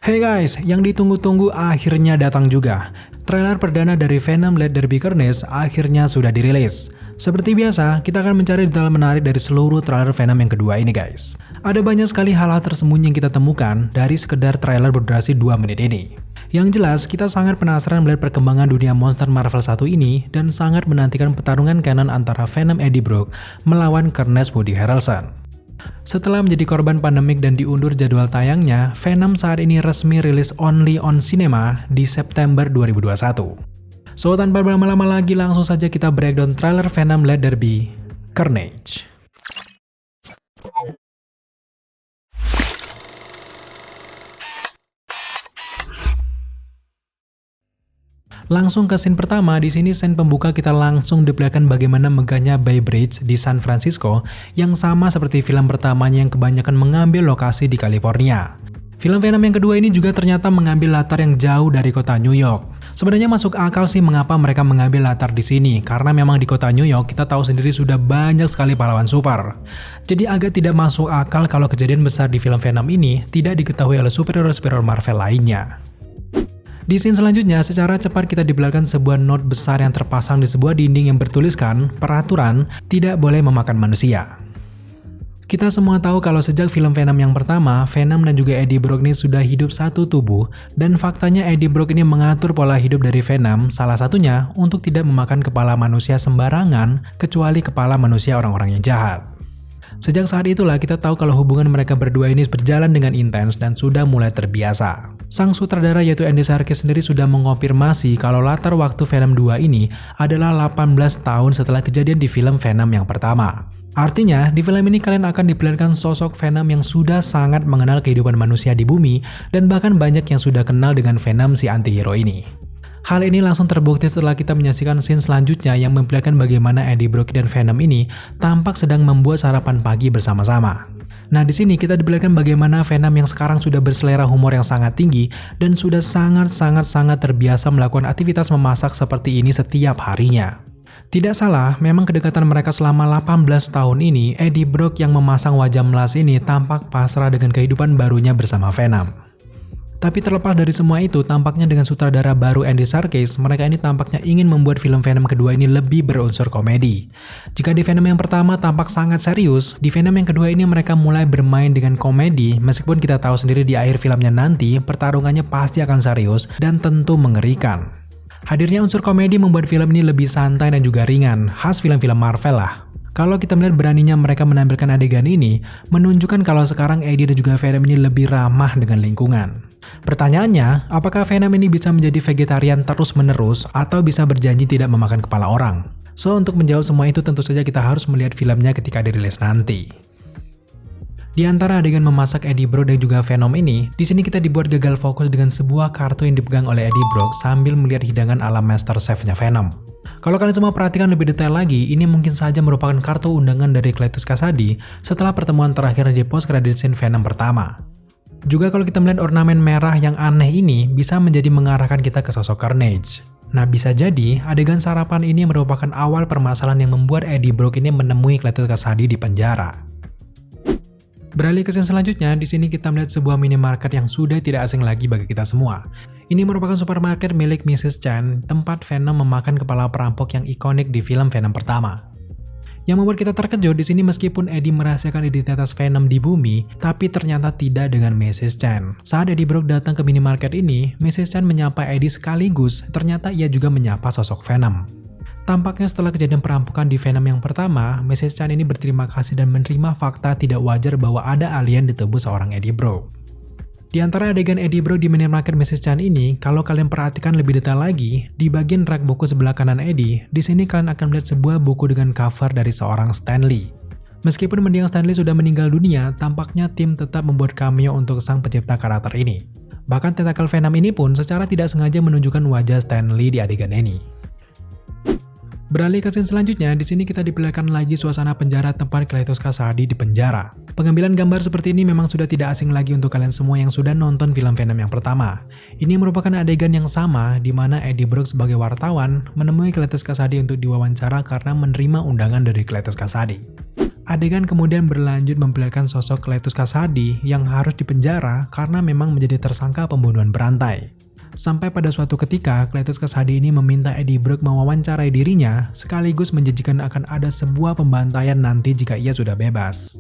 Hey guys, yang ditunggu-tunggu akhirnya datang juga. Trailer perdana dari Venom Let There Be Carnage akhirnya sudah dirilis. Seperti biasa, kita akan mencari detail menarik dari seluruh trailer Venom yang kedua ini guys. Ada banyak sekali hal-hal tersembunyi yang kita temukan dari sekedar trailer berdurasi 2 menit ini. Yang jelas, kita sangat penasaran melihat perkembangan dunia monster Marvel 1 ini dan sangat menantikan pertarungan canon antara Venom Eddie Brock melawan Carnage Woody Harrelson. Setelah menjadi korban pandemik dan diundur jadwal tayangnya, Venom saat ini resmi rilis only on cinema di September 2021. So tanpa berlama-lama lagi langsung saja kita breakdown trailer Venom Let There Be Carnage. Langsung ke scene pertama, di sini scene pembuka kita langsung diperlihatkan bagaimana megahnya Bay Bridge di San Francisco yang sama seperti film pertamanya yang kebanyakan mengambil lokasi di California. Film Venom yang kedua ini juga ternyata mengambil latar yang jauh dari kota New York. Sebenarnya masuk akal sih mengapa mereka mengambil latar di sini, karena memang di kota New York kita tahu sendiri sudah banyak sekali pahlawan super. Jadi agak tidak masuk akal kalau kejadian besar di film Venom ini tidak diketahui oleh superhero-superhero Marvel lainnya. Di scene selanjutnya, secara cepat kita diperlihatkan sebuah note besar yang terpasang di sebuah dinding yang bertuliskan peraturan tidak boleh memakan manusia. Kita semua tahu kalau sejak film Venom yang pertama, Venom dan juga Eddie Brock ini sudah hidup satu tubuh, dan faktanya Eddie Brock ini mengatur pola hidup dari Venom, salah satunya untuk tidak memakan kepala manusia sembarangan kecuali kepala manusia orang-orang yang jahat. Sejak saat itulah kita tahu kalau hubungan mereka berdua ini berjalan dengan intens dan sudah mulai terbiasa. Sang sutradara yaitu Andy Serkis sendiri sudah mengonfirmasi kalau latar waktu Venom 2 ini adalah 18 tahun setelah kejadian di film Venom yang pertama. Artinya, di film ini kalian akan diperlihatkan sosok Venom yang sudah sangat mengenal kehidupan manusia di bumi dan bahkan banyak yang sudah kenal dengan Venom si antihero ini. Hal ini langsung terbukti setelah kita menyaksikan scene selanjutnya yang memperlihatkan bagaimana Eddie Brock dan Venom ini tampak sedang membuat sarapan pagi bersama-sama. Nah, di sini kita diperlihatkan bagaimana Venom yang sekarang sudah berselera humor yang sangat tinggi dan sudah sangat terbiasa melakukan aktivitas memasak seperti ini setiap harinya. Tidak salah, memang kedekatan mereka selama 18 tahun ini, Eddie Brock yang memasang wajah melas ini tampak pasrah dengan kehidupan barunya bersama Venom. Tapi terlepas dari semua itu, tampaknya dengan sutradara baru Andy Serkis, mereka ini tampaknya ingin membuat film Venom kedua ini lebih berunsur komedi. Jika di Venom yang pertama tampak sangat serius, di Venom yang kedua ini mereka mulai bermain dengan komedi, meskipun kita tahu sendiri di akhir filmnya nanti, pertarungannya pasti akan serius dan tentu mengerikan. Hadirnya unsur komedi membuat film ini lebih santai dan juga ringan, khas film-film Marvel lah. Kalau kita melihat beraninya mereka menampilkan adegan ini, menunjukkan kalau sekarang Eddie dan juga Venom ini lebih ramah dengan lingkungan. Pertanyaannya, apakah Venom ini bisa menjadi vegetarian terus-menerus atau bisa berjanji tidak memakan kepala orang? So, untuk menjawab semua itu tentu saja kita harus melihat filmnya ketika dirilis nanti. Di antara adegan memasak Eddie Brock dan juga Venom ini, di sini kita dibuat gagal fokus dengan sebuah kartu yang dipegang oleh Eddie Brock sambil melihat hidangan ala Master Chef-nya Venom. Kalau kalian semua perhatikan lebih detail lagi, ini mungkin saja merupakan kartu undangan dari Cletus Kasady setelah pertemuan terakhir di post-credit scene Venom pertama. Juga kalau kita melihat ornamen merah yang aneh ini bisa menjadi mengarahkan kita ke sosok Carnage. Nah, bisa jadi adegan sarapan ini merupakan awal permasalahan yang membuat Eddie Brock ini menemui Cletus Kasady di penjara. Beralih ke scene selanjutnya, di sini kita melihat sebuah minimarket yang sudah tidak asing lagi bagi kita semua. Ini merupakan supermarket milik Mrs. Chen, tempat Venom memakan kepala perampok yang ikonik di film Venom pertama. Yang membuat kita terkejut di sini meskipun Eddie merahasiakan identitas Venom di bumi, tapi ternyata tidak dengan Mrs. Chen. Saat Eddie Brock datang ke minimarket ini, Mrs. Chen menyapa Eddie sekaligus, ternyata ia juga menyapa sosok Venom. Tampaknya setelah kejadian perampokan di Venom yang pertama, Mrs. Chen ini berterima kasih dan menerima fakta tidak wajar bahwa ada alien di tubuh seorang Eddie Brock. Di antara adegan Eddie Brock di minimarket Mrs. Chen ini, kalau kalian perhatikan lebih detail lagi, di bagian rak buku sebelah kanan Eddie, di sini kalian akan melihat sebuah buku dengan cover dari seorang Stan Lee. Meskipun mendiang Stan Lee sudah meninggal dunia, tampaknya tim tetap membuat cameo untuk sang pencipta karakter ini. Bahkan tentakel Venom ini pun secara tidak sengaja menunjukkan wajah Stan Lee di adegan ini. Beralih ke scene selanjutnya, di sini kita diperlihatkan lagi suasana penjara tempat Cletus Kasady di penjara. Pengambilan gambar seperti ini memang sudah tidak asing lagi untuk kalian semua yang sudah nonton film Venom yang pertama. Ini merupakan adegan yang sama di mana Eddie Brock sebagai wartawan menemui Cletus Kasady untuk diwawancara karena menerima undangan dari Cletus Kasady. Adegan kemudian berlanjut memperlihatkan sosok Cletus Kasady yang harus dipenjara karena memang menjadi tersangka pembunuhan berantai. Sampai pada suatu ketika, Cletus Kasady ini meminta Eddie Brock mewawancarai dirinya, sekaligus menjanjikan akan ada sebuah pembantaian nanti jika ia sudah bebas.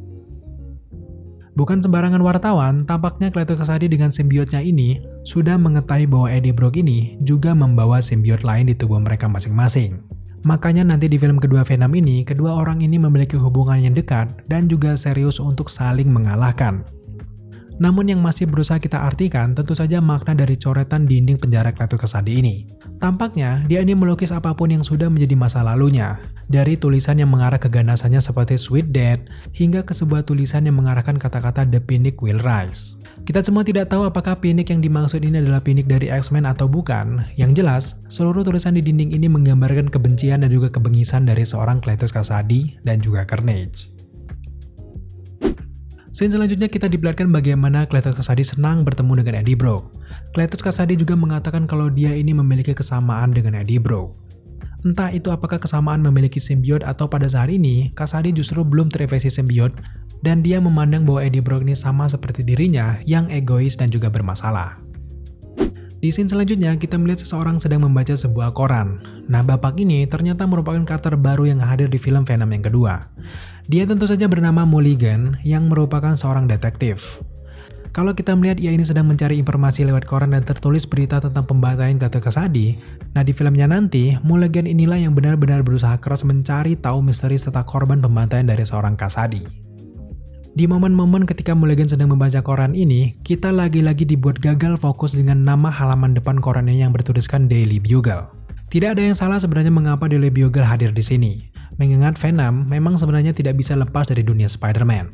Bukan sembarangan wartawan, tampaknya Cletus Kasady dengan simbiotnya ini sudah mengetahui bahwa Eddie Brock ini juga membawa simbiot lain di tubuh mereka masing-masing. Makanya nanti di film kedua Venom ini, kedua orang ini memiliki hubungan yang dekat dan juga serius untuk saling mengalahkan. Namun yang masih berusaha kita artikan tentu saja makna dari coretan dinding penjara Cletus Kasady ini. Tampaknya dia ini melukis apapun yang sudah menjadi masa lalunya, dari tulisan yang mengarah ke ganasannya seperti Sweet Death hingga ke sebuah tulisan yang mengarahkan kata-kata The Phoenix Will Rise. Kita semua tidak tahu apakah Phoenix yang dimaksud ini adalah Phoenix dari X-Men atau bukan. Yang jelas, seluruh tulisan di dinding ini menggambarkan kebencian dan juga kebengisan dari seorang Cletus Kasady dan juga Carnage. Scene selanjutnya kita diperlihatkan bagaimana Cletus Kasady senang bertemu dengan Eddie Brock. Cletus Kasady juga mengatakan kalau dia ini memiliki kesamaan dengan Eddie Brock. Entah itu apakah kesamaan memiliki simbiot atau pada saat ini, Kasady justru belum terinfeksi simbiot dan dia memandang bahwa Eddie Brock ini sama seperti dirinya yang egois dan juga bermasalah. Di scene selanjutnya, kita melihat seseorang sedang membaca sebuah koran. Nah, bapak ini ternyata merupakan karakter baru yang hadir di film Venom yang kedua. Dia tentu saja bernama Mulligan, yang merupakan seorang detektif. Kalau kita melihat ia ini sedang mencari informasi lewat koran dan tertulis berita tentang pembantaian Cletus Kasady, nah di filmnya nanti, Mulligan inilah yang benar-benar berusaha keras mencari tahu misteri serta korban pembantaian dari seorang Kasady. Di momen-momen ketika Mulligan sedang membaca koran ini, kita lagi-lagi dibuat gagal fokus dengan nama halaman depan koran ini yang bertuliskan Daily Bugle. Tidak ada yang salah sebenarnya mengapa Daily Bugle hadir di sini. Mengingat Venom memang sebenarnya tidak bisa lepas dari dunia Spider-Man.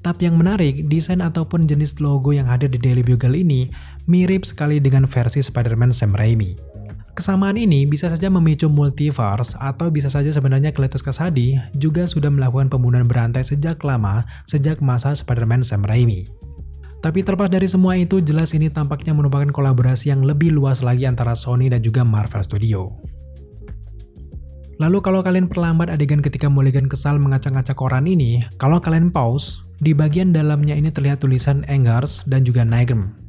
Tapi yang menarik, desain ataupun jenis logo yang hadir di Daily Bugle ini mirip sekali dengan versi Spider-Man Sam Raimi. Kesamaan ini bisa saja memicu multiverse atau bisa saja sebenarnya Cletus Kasady juga sudah melakukan pembunuhan berantai sejak lama, sejak masa Spider-Man Sam Raimi. Tapi terlepas dari semua itu, jelas ini tampaknya merupakan kolaborasi yang lebih luas lagi antara Sony dan juga Marvel Studio. Lalu kalau kalian perlambat adegan ketika Mulligan kesal ngacak-ngacak koran ini, kalau kalian pause, di bagian dalamnya ini terlihat tulisan Angers dan juga Nightmare.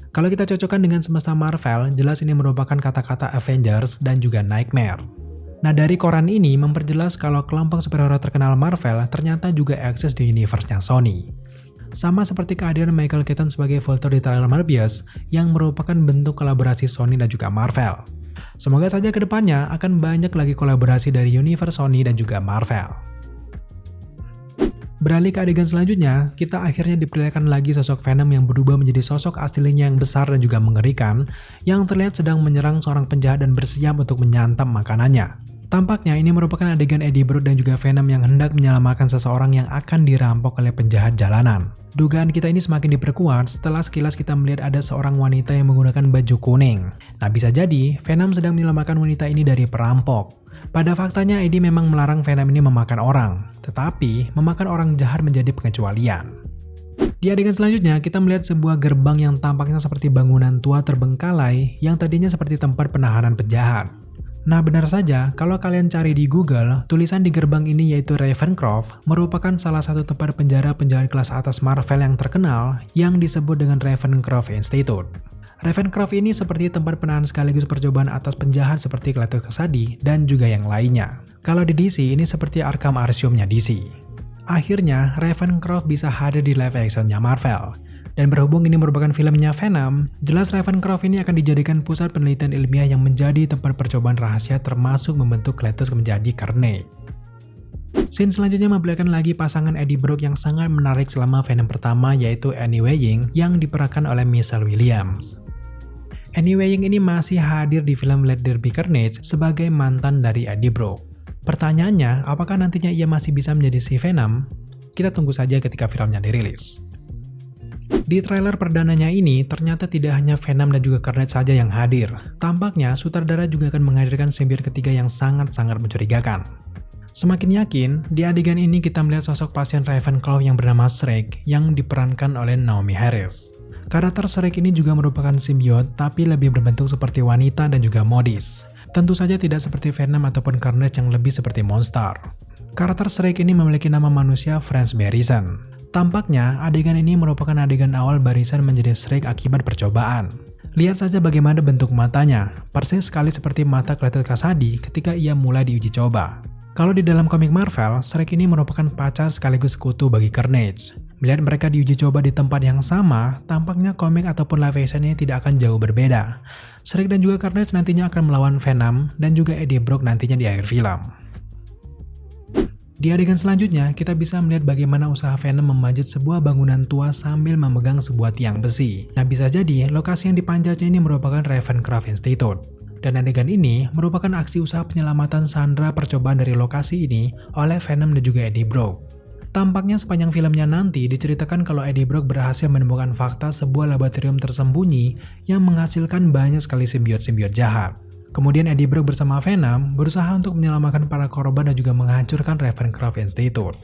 Kalau kita cocokkan dengan semesta Marvel, jelas ini merupakan kata-kata Avengers dan juga Nightmare. Nah, dari koran ini memperjelas kalau kelompok superhero terkenal Marvel ternyata juga eksis di universe-nya Sony. Sama seperti kehadiran Michael Keaton sebagai Vulture di trailer Morbius yang merupakan bentuk kolaborasi Sony dan juga Marvel. Semoga saja kedepannya akan banyak lagi kolaborasi dari universe Sony dan juga Marvel. Beralih ke adegan selanjutnya, kita akhirnya diperlihatkan lagi sosok Venom yang berubah menjadi sosok aslinya yang besar dan juga mengerikan, yang terlihat sedang menyerang seorang penjahat dan bersiap untuk menyantap makanannya. Tampaknya ini merupakan adegan Eddie Brock dan juga Venom yang hendak menyelamatkan seseorang yang akan dirampok oleh penjahat jalanan. Dugaan kita ini semakin diperkuat setelah sekilas kita melihat ada seorang wanita yang menggunakan baju kuning. Nah, bisa jadi Venom sedang menyelamatkan wanita ini dari perampok. Pada faktanya, Eddie memang melarang Venom ini memakan orang, tetapi memakan orang jahat menjadi pengecualian. Di adegan selanjutnya, kita melihat sebuah gerbang yang tampaknya seperti bangunan tua terbengkalai yang tadinya seperti tempat penahanan penjahat. Nah, benar saja, kalau kalian cari di Google, tulisan di gerbang ini yaitu Ravencroft merupakan salah satu tempat penjara-penjahat kelas atas Marvel yang terkenal yang disebut dengan Ravencroft Institute. Ravencroft ini seperti tempat penahan sekaligus percobaan atas penjahat seperti Cletus Kasady dan juga yang lainnya. Kalau di DC, ini seperti Arkham Asylum-nya DC. Akhirnya, Ravencroft bisa hadir di live action-nya Marvel. Dan berhubung ini merupakan filmnya Venom, jelas Ravencroft ini akan dijadikan pusat penelitian ilmiah yang menjadi tempat percobaan rahasia termasuk membentuk Cletus menjadi Carnage. Scene selanjutnya memperlihatkan lagi pasangan Eddie Brock yang sangat menarik selama Venom pertama yaitu Annie Weiing yang diperankan oleh Michelle Williams. Annie Weiing ini masih hadir di film Let There Be Carnage sebagai mantan dari Eddie Brock. Pertanyaannya, apakah nantinya ia masih bisa menjadi si Venom? Kita tunggu saja ketika filmnya dirilis. Di trailer perdananya ini, ternyata tidak hanya Venom dan juga Carnage saja yang hadir. Tampaknya sutradara juga akan menghadirkan simbiote ketiga yang sangat-sangat mencurigakan. Semakin yakin, di adegan ini kita melihat sosok pasien Ravenclaw yang bernama Shrek yang diperankan oleh Naomi Harris. Karakter Shrek ini juga merupakan simbiote tapi lebih berbentuk seperti wanita dan juga modis. Tentu saja tidak seperti Venom ataupun Carnage yang lebih seperti monster. Karakter Shrek ini memiliki nama manusia Franz Barrison. Tampaknya adegan ini merupakan adegan awal Barrison menjadi Shrek akibat percobaan. Lihat saja bagaimana bentuk matanya, persis sekali seperti mata Cletus Kasady ketika ia mulai diuji coba. Kalau di dalam komik Marvel, Shrek ini merupakan pacar sekaligus sekutu bagi Carnage. Melihat mereka diuji coba di tempat yang sama, tampaknya komik ataupun live action ini tidak akan jauh berbeda. Shrek dan juga Carnage nantinya akan melawan Venom dan juga Eddie Brock nantinya di akhir film. Di adegan selanjutnya, kita bisa melihat bagaimana usaha Venom memanjat sebuah bangunan tua sambil memegang sebuah tiang besi. Nah, bisa jadi lokasi yang dipanjatnya ini merupakan Ravencroft Institute. Dan adegan ini merupakan aksi usaha penyelamatan Sandra percobaan dari lokasi ini oleh Venom dan juga Eddie Brock. Tampaknya sepanjang filmnya nanti diceritakan kalau Eddie Brock berhasil menemukan fakta sebuah laboratorium tersembunyi yang menghasilkan banyak sekali simbiote-simbiote jahat. Kemudian Eddie Brock bersama Venom berusaha untuk menyelamatkan para korban dan juga menghancurkan Ravencroft Institute.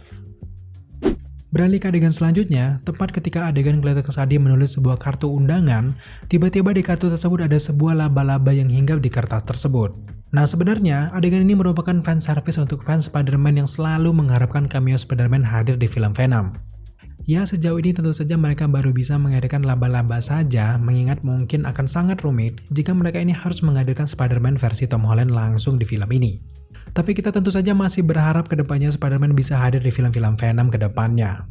Beralih ke adegan selanjutnya, tepat ketika adegan Cletus Kasady menulis sebuah kartu undangan, tiba-tiba di kartu tersebut ada sebuah laba-laba yang hinggap di kertas tersebut. Nah, sebenarnya adegan ini merupakan fan service untuk fans Spider-Man yang selalu mengharapkan cameo Spider-Man hadir di film Venom. Ya, sejauh ini tentu saja mereka baru bisa menghadirkan laba-laba saja, mengingat mungkin akan sangat rumit jika mereka ini harus menghadirkan Spider-Man versi Tom Holland langsung di film ini. Tapi kita tentu saja masih berharap ke depannya Spider-Man bisa hadir di film-film Venom ke depannya.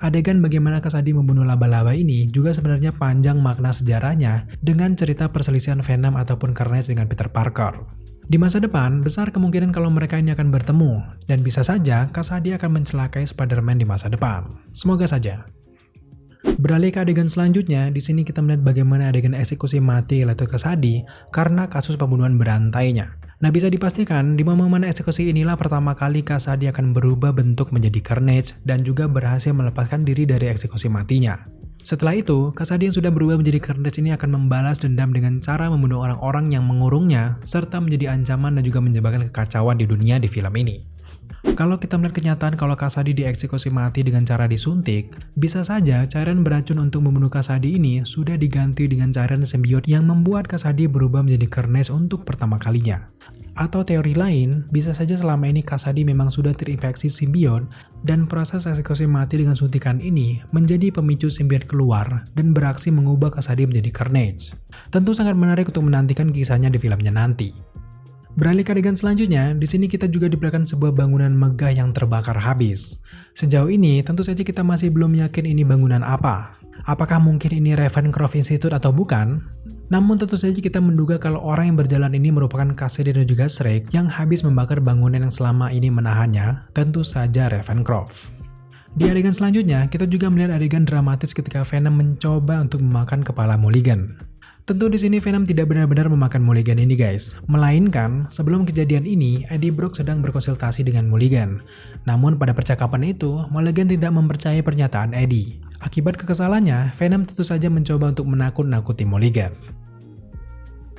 Adegan bagaimana Kasady membunuh laba-laba ini juga sebenarnya panjang makna sejarahnya dengan cerita perselisihan Venom ataupun Carnage dengan Peter Parker. Di masa depan, besar kemungkinan kalau mereka ini akan bertemu, dan bisa saja Kasady akan mencelakai Spider-Man di masa depan. Semoga saja. Beralih ke adegan selanjutnya, di sini kita melihat bagaimana adegan eksekusi mati Cletus Kasady karena kasus pembunuhan berantainya. Nah, bisa dipastikan di momen eksekusi inilah pertama kali Kasady akan berubah bentuk menjadi Carnage dan juga berhasil melepaskan diri dari eksekusi matinya. Setelah itu, Kasady yang sudah berubah menjadi Carnage ini akan membalas dendam dengan cara membunuh orang-orang yang mengurungnya serta menjadi ancaman dan juga menyebabkan kekacauan di dunia di film ini. Kalau kita melihat kenyataan kalau Kasady dieksekusi mati dengan cara disuntik, bisa saja cairan beracun untuk membunuh Kasady ini sudah diganti dengan cairan simbiote yang membuat Kasady berubah menjadi Carnage untuk pertama kalinya. Atau teori lain, bisa saja selama ini Kasady memang sudah terinfeksi simbiote dan proses eksekusi mati dengan suntikan ini menjadi pemicu simbiote keluar dan beraksi mengubah Kasady menjadi Carnage. Tentu sangat menarik untuk menantikan kisahnya di filmnya nanti. Beralih ke adegan selanjutnya, di sini kita juga diperlihatkan sebuah bangunan megah yang terbakar habis. Sejauh ini, tentu saja kita masih belum yakin ini bangunan apa. Apakah mungkin ini Ravencroft Institute atau bukan? Namun tentu saja kita menduga kalau orang yang berjalan ini merupakan Kasady dan juga Shrek yang habis membakar bangunan yang selama ini menahannya, tentu saja Ravencroft. Di adegan selanjutnya, kita juga melihat adegan dramatis ketika Venom mencoba untuk memakan kepala Mulligan. Tentu di sini Venom tidak benar-benar memakan Mulligan ini guys, melainkan sebelum kejadian ini Eddie Brock sedang berkonsultasi dengan Mulligan. Namun pada percakapan itu, Mulligan tidak mempercayai pernyataan Eddie. Akibat kekesalannya, Venom tentu saja mencoba untuk menakut-nakuti Mulligan.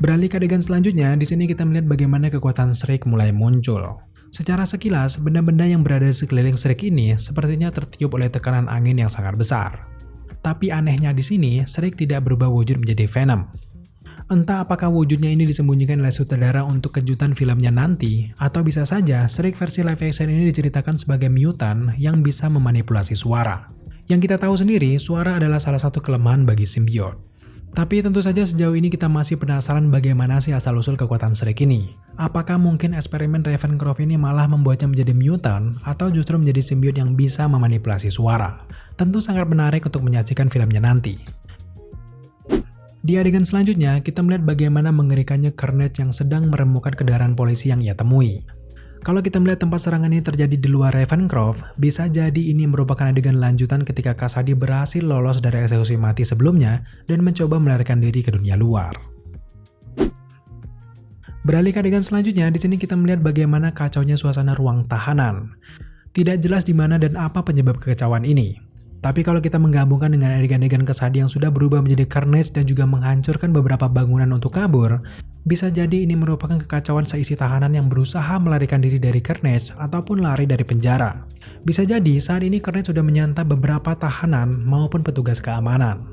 Beralih ke adegan selanjutnya, di sini kita melihat bagaimana kekuatan Shrek mulai muncul. Secara sekilas, benda-benda yang berada di sekeliling Shrek ini sepertinya tertiup oleh tekanan angin yang sangat besar. Tapi anehnya di sini, Shrek tidak berubah wujud menjadi Venom. Entah apakah wujudnya ini disembunyikan oleh sutradara untuk kejutan filmnya nanti, atau bisa saja Shrek versi live action ini diceritakan sebagai mutant yang bisa memanipulasi suara. Yang kita tahu sendiri, suara adalah salah satu kelemahan bagi simbiote. Tapi tentu saja sejauh ini kita masih penasaran bagaimana sih asal-usul kekuatan Shrek ini. Apakah mungkin eksperimen Ravencroft ini malah membuatnya menjadi mutant atau justru menjadi simbiote yang bisa memanipulasi suara? Tentu sangat menarik untuk menyaksikan filmnya nanti. Di adegan selanjutnya, kita melihat bagaimana mengerikannya Carnage yang sedang meremukan kendaraan polisi yang ia temui. Kalau kita melihat tempat serangan ini terjadi di luar Ravencroft, bisa jadi ini merupakan adegan lanjutan ketika Kasady berhasil lolos dari eksekusi mati sebelumnya dan mencoba melarikan diri ke dunia luar. Beralih ke adegan selanjutnya, di sini kita melihat bagaimana kacaunya suasana ruang tahanan. Tidak jelas di mana dan apa penyebab kekacauan ini. Tapi kalau kita menggabungkan dengan adegan-adegan kesadi yang sudah berubah menjadi Carnage dan juga menghancurkan beberapa bangunan untuk kabur, bisa jadi ini merupakan kekacauan seisi tahanan yang berusaha melarikan diri dari Carnage ataupun lari dari penjara. Bisa jadi saat ini Carnage sudah menyantap beberapa tahanan maupun petugas keamanan.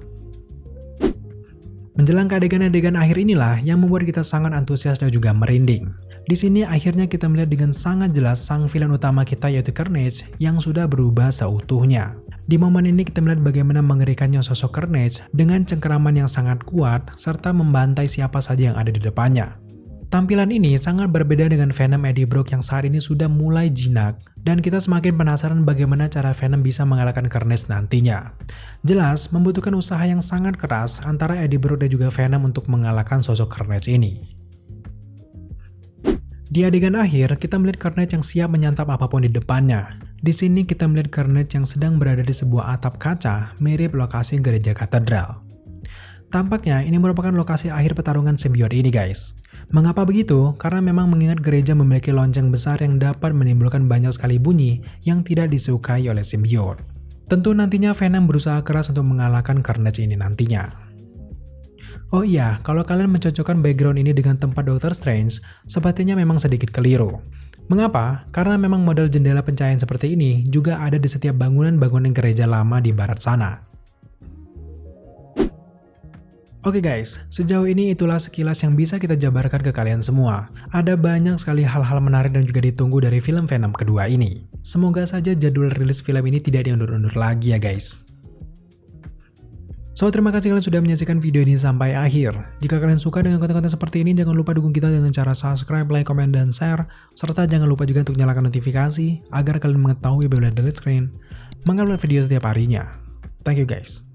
Menjelang ke adegan-adegan akhir inilah yang membuat kita sangat antusias dan juga merinding. Di sini akhirnya kita melihat dengan sangat jelas sang villain utama kita yaitu Carnage yang sudah berubah seutuhnya. Di momen ini kita melihat bagaimana mengerikannya sosok Carnage dengan cengkeraman yang sangat kuat serta membantai siapa saja yang ada di depannya. Tampilan ini sangat berbeda dengan Venom Eddie Brock yang saat ini sudah mulai jinak dan kita semakin penasaran bagaimana cara Venom bisa mengalahkan Carnage nantinya. Jelas membutuhkan usaha yang sangat keras antara Eddie Brock dan juga Venom untuk mengalahkan sosok Carnage ini. Di adegan akhir, kita melihat Carnage yang siap menyantap apapun di depannya. Di sini kita melihat Carnage yang sedang berada di sebuah atap kaca mirip lokasi gereja katedral. Tampaknya ini merupakan lokasi akhir pertarungan simbiot ini guys. Mengapa begitu? Karena memang mengingat gereja memiliki lonceng besar yang dapat menimbulkan banyak sekali bunyi yang tidak disukai oleh simbiot. Tentu nantinya Venom berusaha keras untuk mengalahkan Carnage ini nantinya. Oh iya, kalau kalian mencocokkan background ini dengan tempat Doctor Strange, sepertinya memang sedikit keliru. Mengapa? Karena memang model jendela pencahayaan seperti ini juga ada di setiap bangunan-bangunan gereja lama di barat sana. Oke guys, sejauh ini itulah sekilas yang bisa kita jabarkan ke kalian semua. Ada banyak sekali hal-hal menarik dan juga ditunggu dari film Venom kedua ini. Semoga saja jadwal rilis film ini tidak diundur-undur lagi ya guys. So, terima kasih kalian sudah menyaksikan video ini sampai akhir. Jika kalian suka dengan konten-konten seperti ini, jangan lupa dukung kita dengan cara subscribe, like, comment, dan share. Serta jangan lupa juga untuk nyalakan notifikasi, agar kalian mengetahui bila dari screen mengupload video setiap harinya. Thank you guys.